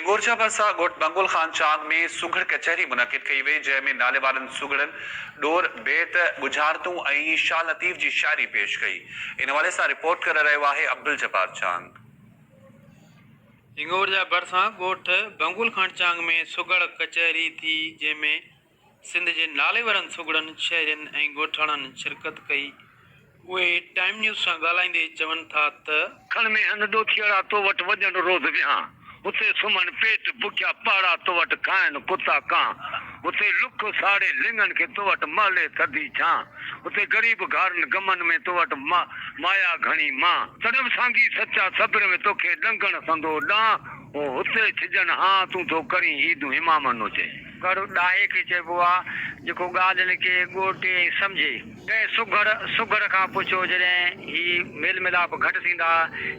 इंगोरछा भरिसां ॻोठ मंगोल ख़ान चांग में सुघड़ कचहरी मुनक़िद कई वई, जंहिं में नाले वारनि सुघड़नि ॾोर बेत गुजारतूं ऐं शाह लतीफ़ जी शाइरी पेश कई। इन हवाले सां रिपोर्ट करे रहियो आहे अब्दुल जब्बार चांग। इंगोरछा भरिसां ॻोठ मंगोल खान चांग में सुघड़ कचहरी थी, जंहिंमें सिंध जे नाले वारनि सुघड़नि शहरियुनि ऐं ॻोठाणनि शिरकत कई। उहे टाइम न्यूज़ सां ॻाल्हाईंदे चवनि था त खण में हंध ॾोथियड़ा तो वटि वञण रोज़ विहां, उते सुम्हनि पेट बुखिया पाड़ा तो वटि खाइनि कुता कां, उते लुख साड़े लिंगनि खे तो वटि माले थधी छां, उते ग़रीब घारनि गमनि में तो वटि माया घणी मां, तॾहिं सांगी सच्चा सब्र में तोखे लंघण संदो ॾां, ओ हुते छिजन हां तूं तो करी ईदूं इमामनि हुजे। गढ़ ॾाहे खे चइबो आहे जेको ॻाल्हियुनि खे ॻोल्हे ऐं सम्झे। कंहिं सुघड़ खां पुछो, जॾहिं ही मेल मिलाप घटि थींदा,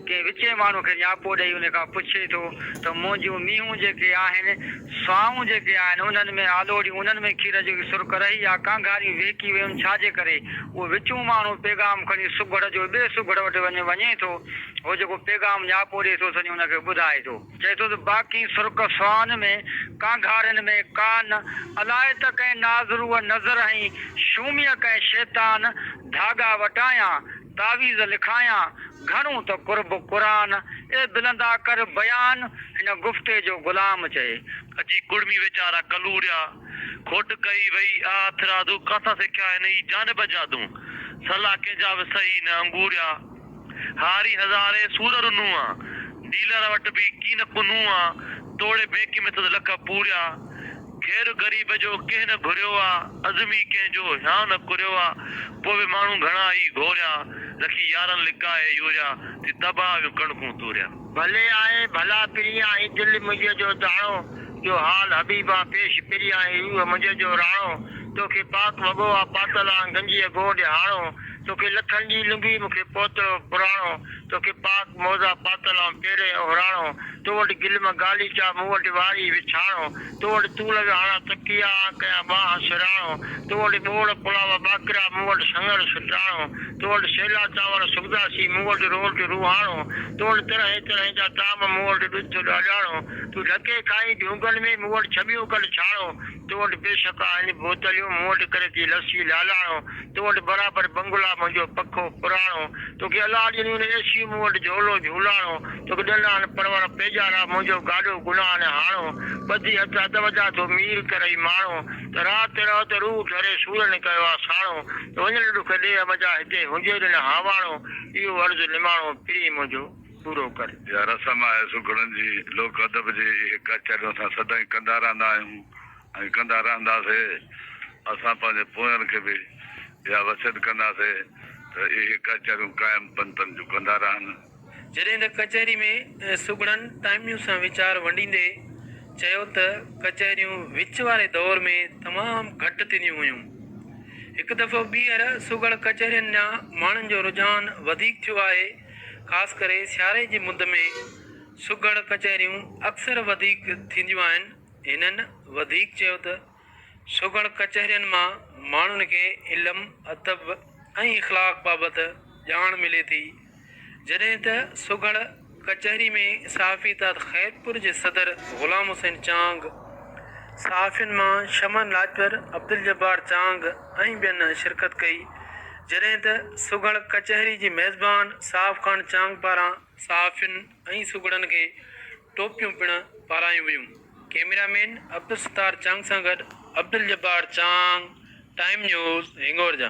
कंहिं विचे माण्हू खे न्यापो ॾेई उन खां पुछे थो त मुंहिंजूं मीहूं जेके आहिनि, स्वाऊं जेके आहिनि, उन्हनि में आलोड़ियूं, उन्हनि में खीर जी सुर्क रही आहे, कांघारियूं वेकी वियूं छाजे करे। उहो विचूं माण्हू पैगाम खणी सुघड़ जो ॿिए सुघड़ वटि वञे थो, उहो जेको पैगाम न्यापो ॾिए थो सॼो हुनखे ॿुधाए थो। चए थो त बाक़ी सुर्क स्वाउनि में, कांघारनि में कान, अलाए त कंहिं नाज़रूअ नज़र ऐं शूमीअ कंहिं शैतान, धागा वटायां तावीज़ लिखायां, घणो त कुर्ब क़ुरान, ए बिलंदा कर बयान, हिन गुफ़्ते जो गुलाम चए। अजी कुड़मी वीचारा कलूरिया, खोट कई वई आथरादू, काथा सिखिया हिन ई जानब जादू, सलाह कंहिंजा बि सही न अंगूरिया, हारी हज़ारे सूर रुनुआ, डीलर वटि बि कीन कुनुआ, तोड़े बेकी में त लख पूरिया, खेर ग़रीब जो कंहिं न घुरियो आहे, अज़मी कंहिंजो ह्या न कुरियो आहे, पोइ बि माण्हू घणा ई घोरिया, रखी यारनि लिकाए यूरिया, ती तबाह कणकूं तूरिया। भले आहे भला पिरिया ऐं दिलि मुंहिंजे जो दाणो, जो हाल हबीबा पेश पिरिया ऐं रूह मुंहिंजे जो राणो, तोखे पाक वॻो आहे पातल आहे गंजीअ गोॾ हाणो, तोखे लखनि जी लुंगी मूंखे पोतरो पुराणो, तोखे पाक मोज़ा पातल आहे पेरे ओहराणो, तो वटि गिलम गालीचा मूं वटि वारी विछाणो, तो वटि तूल हाणा तकिया कया बाह सिराणो, तो वटि ॿोड़ पुलाव बाकरा मूं वटि शंगर सुटाणो, तो वटि सेला चांवर सुखदासी मूं वटि रोट रूहाणो, तो वटि तरह तरह जा ताम मूं वटि ॾुध ॾाढाणो, तूं ढके खाई ढूंगनि में मूं वटि छबियूं कढ छाणो, तो वटि बेशक आहिनि बोतलियूं मूं वटि करे थी लस्सी लालाणो, तो वटि बराबरि बंगला मुंहिंजो पखो पुराणो, तोखे अलाह ॾिनियूं एसियूं मूं वटि झोलो झूलाणो, तोखे ॾना परवर पेजारा मुंहिंजो गाॾो गुनाह न हाणो, ॿधी हथ अदवजा थो मीर करई माण्हू, त राति रहो त रूह ठरे सूरन कयो आहे साणो, त वञण ॾुख ॾे मज़ा हिते हुजे न हावाणो, इहो अर्ज़ निमाणो पीउ मुंहिंजो पूरो कर। या रसम आहे सुघड़नि जी, लोक अदब जी कचहरियूं असां सदाई कंदा रहंदा आहियूं ऐं कंदा रहंदासीं। असां पंहिंजे पोयनि खे बि इहा वसियत कंदासीं त इहे कचहरियूं क़ाइमु पंथनि जूं कंदा रहनि। जॾहिं त कचहरी में सुघड़नि टाइम न्यूज़ सां वीचार वंडींदे चयो त कचहरियूं विच वारे दौर में तमामु घटि थींदियूं हुयूं। हिकु दफ़ो ॿीहर सुघड़ कचहरियुनि ॾांहुं माण्हुनि जो रुझान वधीक थियो आहे। ख़ासि करे सियारे जी मुंद में सुघड़ कचहरियूं अक्सर वधीक थींदियूं आहिनि। हिननि वधीक चयो त सुघड़ कचहरियुनि मां माण्हुनि खे इल्मु, अदब ऐं इख़लाक़ बाबति ॼाण मिले थी। जॾहिं त सुघड़ कचहरी में सहाफ़ी ताद ख़ैरपुर जे सदर ग़ुलाम हुसैन चांग, सहाफ़ियुनि मां शमन लाजपर, अब्दुल जब्बार चांग ऐं ॿियनि शिरकत कई। जॾहिं त सुघड़ कचहरी जी मेज़बान साफ़ खान चांग पारां सहाफ़ियुनि ऐं सुघड़नि खे टोपियूं पिणु पारायूं वियूं। कैमरामैन अब्दुल सत्तार चांग सां गॾु अब्दुल जब्बार चांग, टाइम न्यूज़, हिंगोरछा।